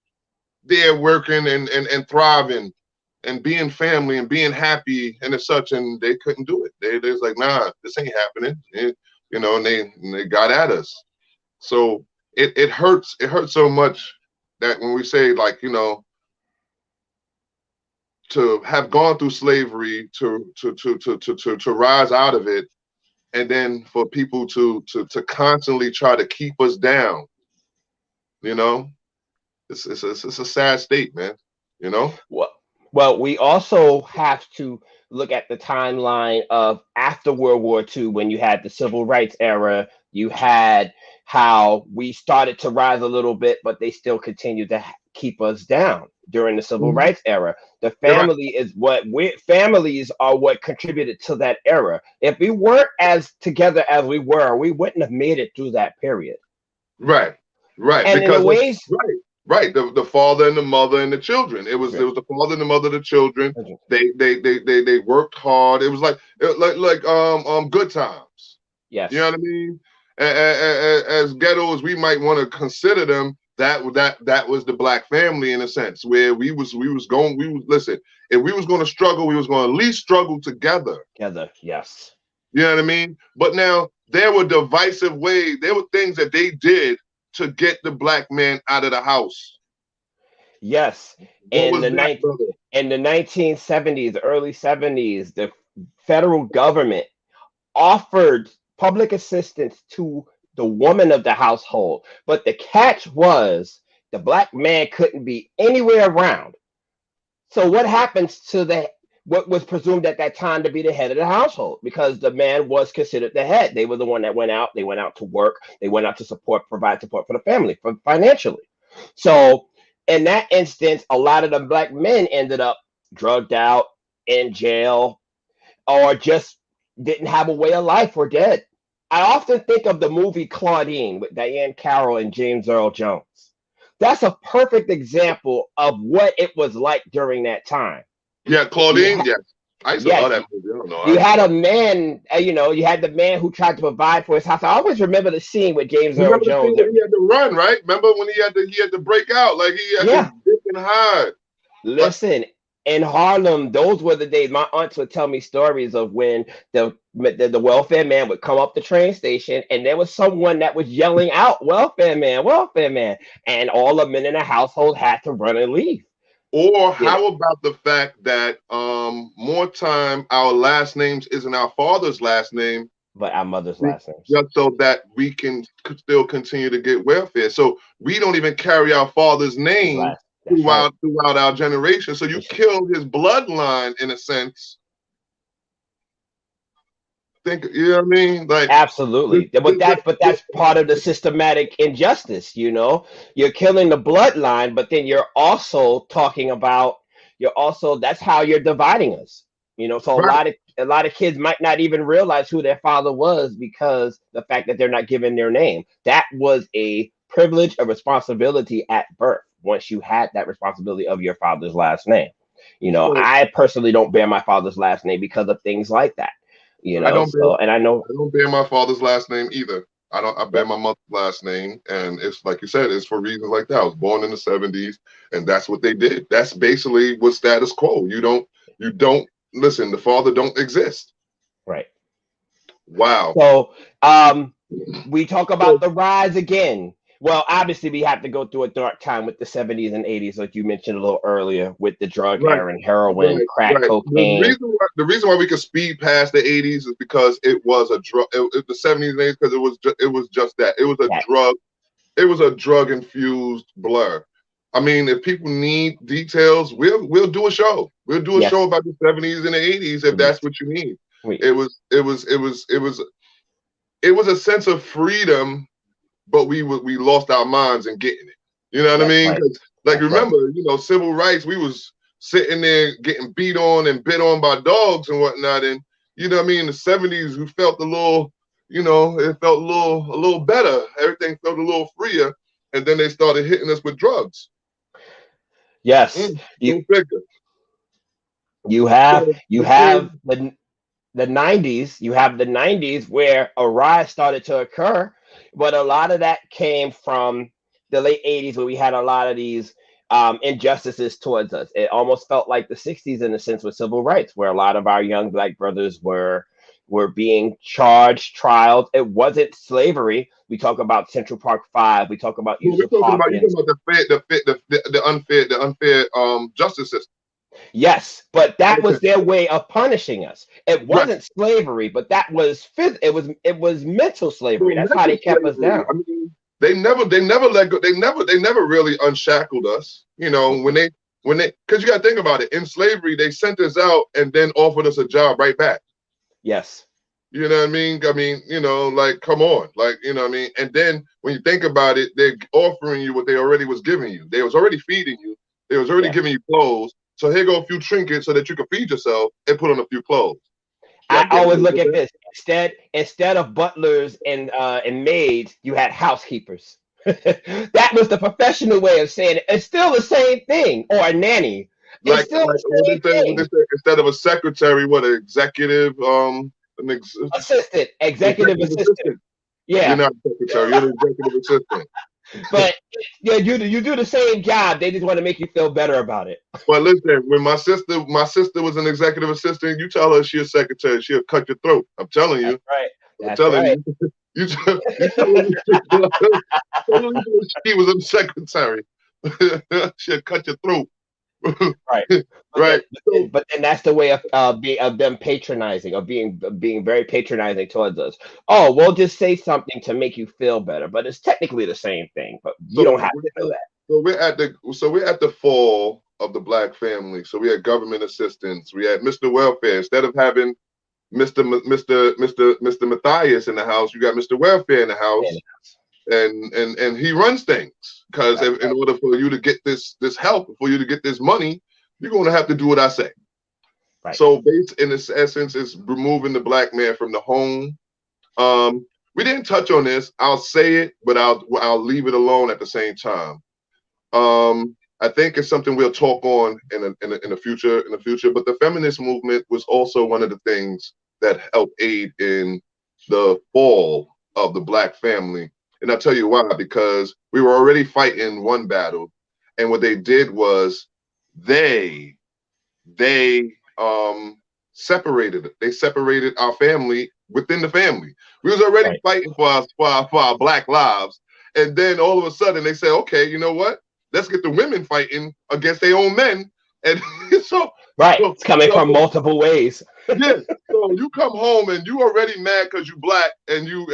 there working and thriving and being family and being happy and as such. And they couldn't do it. They was like, nah, this ain't happening. And, you know, and they got at us. So it hurts. It hurts so much that when we say, like, you know, to have gone through slavery, to rise out of it, and then for people to constantly try to keep us down, you know, it's a sad state, man. You know. Well, we also have to look at the timeline of after World War II, when you had the Civil Rights era. You had how we started to rise a little bit, but they still continued to keep us down during the Civil Rights era. The family is families are what contributed to that era. If we weren't as together as we were, we wouldn't have made it through that period. Right. And because the father and the mother and the children. It was the father and the mother, the children. They worked hard. It was like good times. Yes. You know what I mean? As ghetto as we might want to consider them, that was the black family in a sense, where we was listen, if we was going to struggle, we was going to at least struggle together. Yes. You know what I mean? But now there were divisive ways, there were things that they did to get the black man out of the house. Yes. In the 1970s, early 70s, the federal government offered public assistance to the woman of the household, but the catch was the black man couldn't be anywhere around. So what happens to what was presumed at that time to be the head of the household? Because the man was considered the head. They were the one that went out. They went out to work. They went out to provide support for the family, financially. So in that instance, a lot of the black men ended up drugged out, in jail, or just didn't have a way of life, or dead. I often think of the movie Claudine with Diane Carroll and James Earl Jones. That's a perfect example of what it was like during that time. Yeah, Claudine. Yes, I used to love that movie. I don't know. You had a man, you had the man who tried to provide for his house. I always remember the scene with James Earl Jones. He had to run, right? Remember when he had to break out, like he had to dip and hide. Listen, in Harlem, those were the days. My aunts would tell me stories of when the welfare man would come up the train station, and there was someone that was yelling out, welfare man, and all the men in the household had to run and leave. Or how about the fact that more time our last names isn't our father's last name, but our mother's last name, just so that we can still continue to get welfare. So we don't even carry our father's name throughout our generation. So you killed his bloodline in a sense. You know what I mean? Like, absolutely. But that's part of the systematic injustice. You're killing the bloodline, but then you're also talking about that's how you're dividing us. So a lot of kids might not even realize who their father was, because the fact that they're not given their name. That was a privilege, a responsibility at birth. Once you had that responsibility of your father's last name, I personally don't bear my father's last name because of things like that. I don't bear my father's last name either. I bear my mother's last name, and it's like you said, it's for reasons like that. I was born in the 70s, and that's what they did. That's basically what status quo. You don't listen. The father don't exist. Right. Wow. So we talk about the rise again. Well, obviously, we have to go through a dark time with the 70s and 80s, like you mentioned a little earlier, with the drug Right, era and heroin, right, crack right. cocaine. The reason why we could speed past the 80s is because it was a drug. The 70s and 80s because it was just that. It was a Yeah. drug. It was a drug infused blur. I mean, if people need details, we'll do a show. We'll do a Yes. show about the 70s and the 80s if Yes. that's what you need. We, It was a sense of freedom, but we lost our minds in getting it. You know what I that's mean? right. 'Cause, like, That's right. remember, civil rights, we was sitting there getting beat on and bit on by dogs and whatnot. And you know what I mean? In the 70s, we felt a little, it felt a little better. Everything felt a little freer. And then they started hitting us with drugs. Yes. Go figure. You have So, the 90s. You have the 90s where a riot started to occur, but a lot of that came from the late 80s where we had a lot of these injustices towards us. It almost felt like the 60s in a sense with civil rights, where a lot of our young black brothers were being charged, trialed. It wasn't slavery. We talk about Central Park Five. We talk about we're Yusuf talking about Hawkins. the unfair justice system. Yes, but that Okay. was their way of punishing us. It wasn't slavery, but that was it was mental slavery. That's how they kept us down. I mean, they never let go. They never really unshackled us. Because you got to think about it. In slavery, they sent us out and then offered us a job right back. Yes. You know what I mean? Like, come on, like, you know what I mean? And then when you think about it, they're offering you what they already was giving you. They was already feeding you. They was already giving you clothes. So here go a few trinkets so that you can feed yourself and put on a few clothes. I always look at this. Instead of butlers and maids, you had housekeepers. That was the professional way of saying it. It's still the same thing, or a nanny. It's still the same thing. Instead of a secretary, what an executive executive assistant. Yeah. You're not a secretary, you're an executive assistant. But yeah, you do the same job. They just want to make you feel better about it. But listen, when my sister was an executive assistant, you tell her she's a secretary, she'll cut your throat. I'm telling you. That's right. You tell her she was a secretary. She'll cut your throat. Right. Right. But then that's the way of them patronizing, of being very patronizing towards us. Oh, we'll just say something to make you feel better, but it's technically the same thing. But you don't have to know that. So we're at the fall of the black family. So we had government assistance. We had Mr. Welfare. Instead of having Mr. Matthias in the house, you got Mr. Welfare in the house. And he runs things because in order for you to get this help, for you to get this money, you're going to have to do what I say. Right. So, in this essence, is removing the black man from the home. We didn't touch on this. I'll say it, but I'll leave it alone at the same time. I think it's something we'll talk on in the future. But the feminist movement was also one of the things that helped aid in the fall of the black family. And I'll tell you why, because we were already fighting one battle. And what they did was they separated it. They separated our family within the family. We was already fighting for our black lives. And then all of a sudden they say, okay, you know what? Let's get the women fighting against their own men. And it's coming from multiple ways. Yeah. So you come home and you already mad because you black and you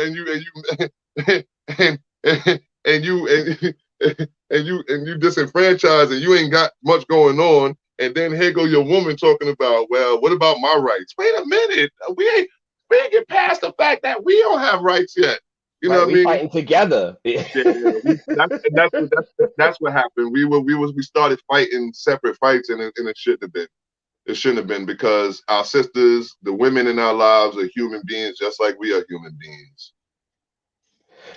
disenfranchised and you ain't got much going on, and then here go your woman talking about, well, what about my rights? Wait a minute, we ain't get past the fact that we don't have rights yet. You know what I mean? Fighting together. That's what happened. We started fighting separate fights, and it shouldn't have been. It shouldn't have been, because our sisters, the women in our lives, are human beings just like we are human beings.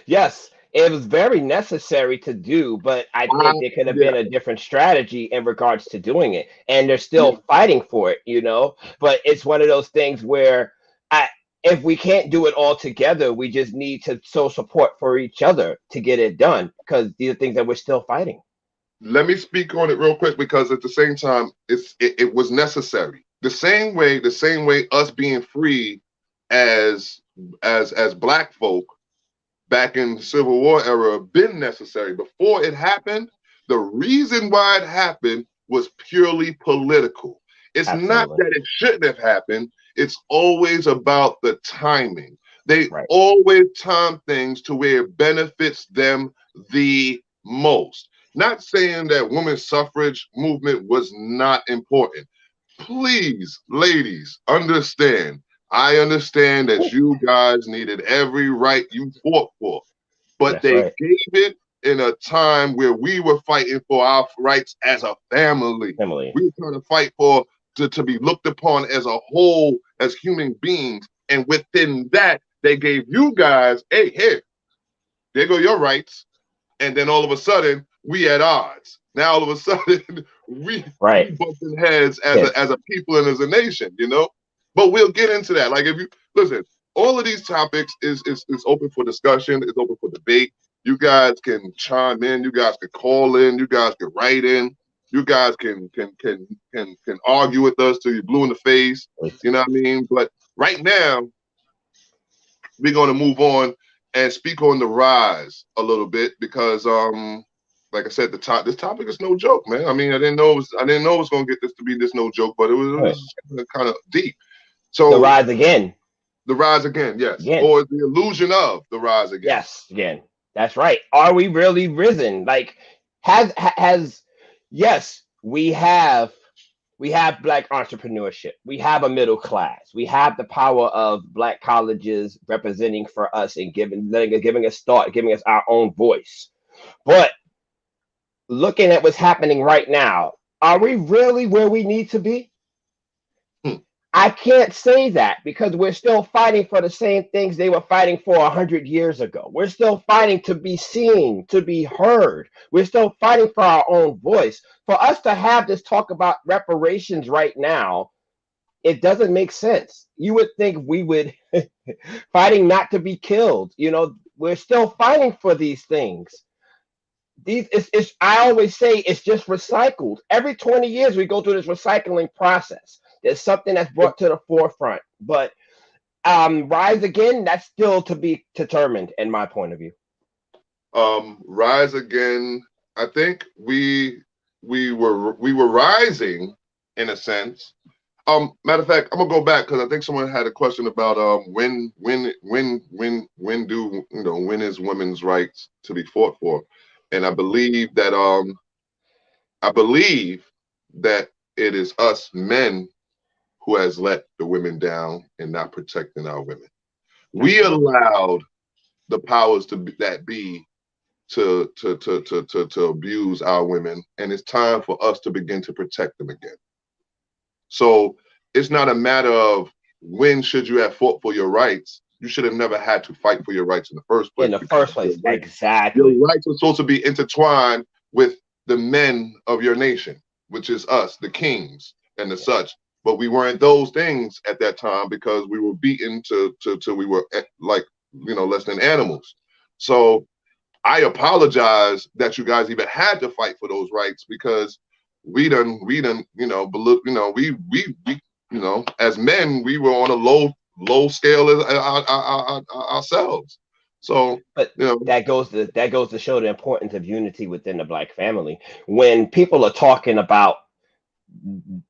Yes, it was very necessary to do, but I think there could have been a different strategy in regards to doing it. And they're still fighting for it, But it's one of those things where if we can't do it all together, we just need to show support for each other to get it done, because these are things that we're still fighting. Let me speak on it real quick, because at the same time, it was necessary. The same way us being free as black folk, back in the Civil War era been necessary. Before it happened, the reason why it happened was purely political. It's not that it shouldn't have happened. It's always about the timing. They always time things to where it benefits them the most. Not saying that women's suffrage movement was not important. Please, ladies, understand. I understand that you guys needed every right you fought for, but they gave it in a time where we were fighting for our rights as a family. We were trying to fight for to be looked upon as a whole, as human beings. And within that, they gave you guys, hey, here, there go your rights. And then all of a sudden, we at odds. Now all of a sudden, we bumping heads as a people and as a nation, you know? But we'll get into that. Like, if you listen, all of these topics is open for discussion, it's open for debate. You guys can chime in, you guys can call in, you guys can write in, you guys can argue with us till you're blue in the face. You know what I mean? But right now, we're gonna move on and speak on the rise a little bit because like I said, this topic is no joke, man. I mean, I didn't know it was gonna get this to be this no joke, but it was kind of deep. So the rise again. The rise again, yes. Or the illusion of the rise again. Yes, again. That's right. Are we really risen? Like, yes, we have Black entrepreneurship. We have a middle class. We have the power of Black colleges representing for us and giving us thought, giving us our own voice. But looking at what's happening right now, are we really where we need to be? I can't say that because we're still fighting for the same things they were fighting for 100 years ago. We're still fighting to be seen, to be heard. We're still fighting for our own voice. For us to have this talk about reparations right now, it doesn't make sense. You would think we would fighting not to be killed. You know, we're still fighting for these things. I always say it's just recycled. Every 20 years we go through this recycling process. There's something that's brought to the forefront, but rise again, that's still to be determined in my point of view. Rise again, I think we were rising in a sense. Matter of fact, I'm gonna go back because I think someone had a question about when is women's rights to be fought for, and I believe that it is us men who has let the women down and not protecting our women. We allowed the powers to abuse our women, and it's time for us to begin to protect them again. So it's not a matter of when should you have fought for your rights. You should have never had to fight for your rights in the first place. Exactly. Your rights are supposed to be intertwined with the men of your nation, which is us, the kings and the such. But we weren't those things at that time because we were beaten till we were less than animals. So I apologize that you guys even had to fight for those rights because we as men we were on a low scale as ourselves. So, but that goes to show the importance of unity within the Black family. When people are talking about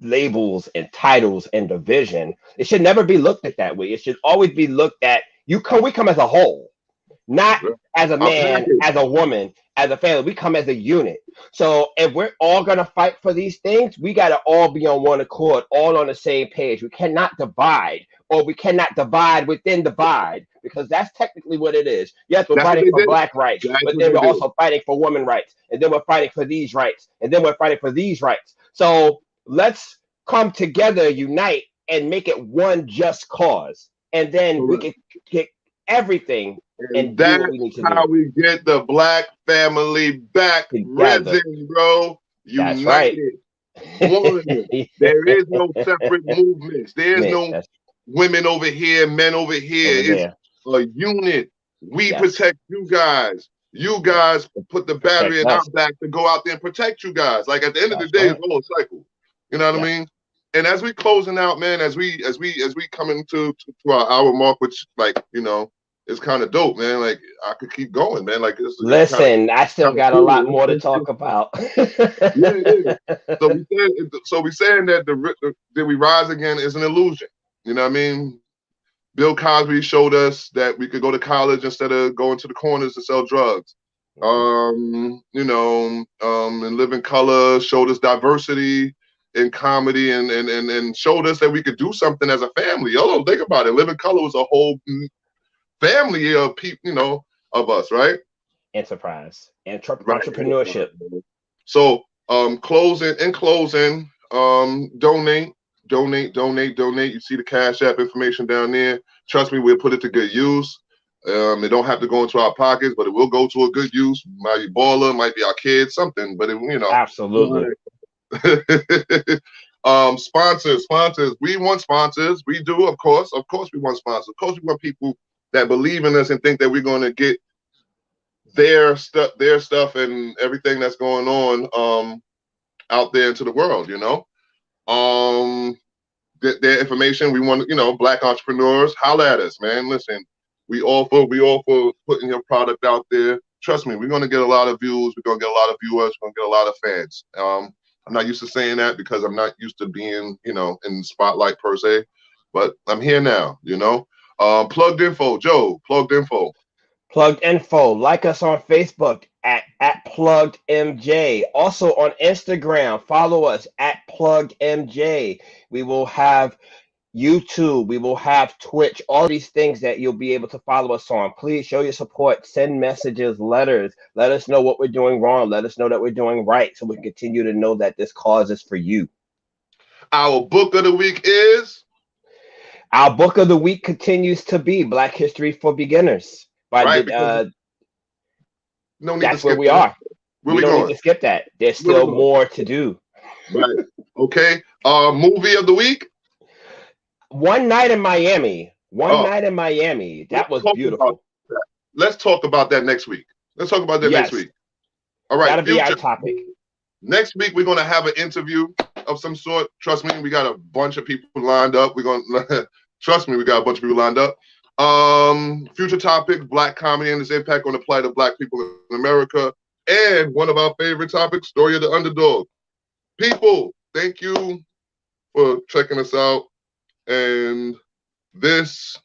labels and titles and division, it should never be looked at that way. It should always be looked at. We come as a whole, not as a man, as a woman, as a family. We come as a unit. So if we're all gonna fight for these things, we gotta all be on one accord, all on the same page. We cannot divide, or we cannot divide within divide, because that's technically what it is. Yes, we're fighting for Black rights, but then we're also fighting for women rights, and then we're fighting for these rights, and then we're fighting for these rights. So let's come together, unite, and make it one just cause, and then we can get everything. And that's how we get the Black family back risen, bro. United. That's right. One. There is no separate movements. There's no women over here, men over here. It's a unit. We protect you guys. You guys put the battery in our back to go out there and protect you guys. Like at the end of the day, it's all a cycle. You know what I mean? And as we closing out, man, as we coming to our hour mark, which it's kind of dope, man. Like I could keep going, man. Like listen, I still got a lot more to talk about. Yeah. So we saying that that we rise again is an illusion. You know what I mean? Bill Cosby showed us that we could go to college instead of going to the corners to sell drugs. You know, and Live in Color showed us diversity in comedy and showed us that we could do something as a family. Y'all don't think about it. Live in Color was a whole family of people, you know, of us, right? Enterprise, entrepreneurship. So, closing, donate. You see the Cash App information down there. Trust me, we'll put it to good use. It don't have to go into our pockets, but it will go to a good use. Might be baller, might be our kids, something. But it, you know, absolutely. Sponsors. We want sponsors. We do, of course. Of course, we want sponsors. Of course, we want people that believe in us and think that we're going to get their stuff and everything that's going on out there into the world. You know, their information. We want, you know, Black entrepreneurs. Holla at us, man. Listen, we all for putting your product out there. Trust me, we're going to get a lot of views. We're going to get a lot of viewers. We're going to get a lot of fans. I'm not used to saying that because I'm not used to being, you know, in the spotlight per se, but I'm here now, you know. Plugged Info, Joe, Plugged Info. Plugged Info. Like us on Facebook at Plugged MJ. Also on Instagram, follow us at Plugged MJ. We will have YouTube, we will have Twitch, all these things that you'll be able to follow us on. Please show your support, send messages, letters, let us know what we're doing wrong, let us know that we're doing right, so we can continue to know that this cause is for you. Our book of the week is? Our book of the week continues to be Black History for Beginners. Right, that's where we are. We don't going? need to skip that. There's still more to do. Right. Okay. Movie of the week? One Night in Miami. Night in Miami. That was beautiful. Let's talk about that next week. Let's talk about that next week. All right. That'll be our topic. Next week, we're going to have an interview of some sort. Trust me, we got a bunch of people lined up. We're going to, trust me, we got a bunch of people lined up. Future topics, Black comedy and its impact on the plight of Black people in America. And one of our favorite topics, Story of the Underdog. People, thank you for checking us out. And this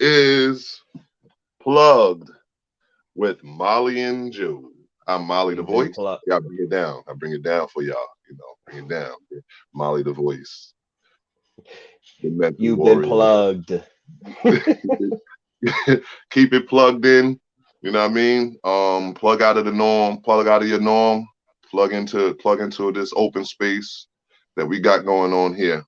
is Plugged with Molly and Joe. I'm Molly the Voice. Yeah, bring it down. I bring it down for y'all. You know, bring it down. Molly the Voice. You've been plugged. Keep it plugged in. You know what I mean? Plug out of the norm. Plug out of your norm. Plug into this open space that we got going on here.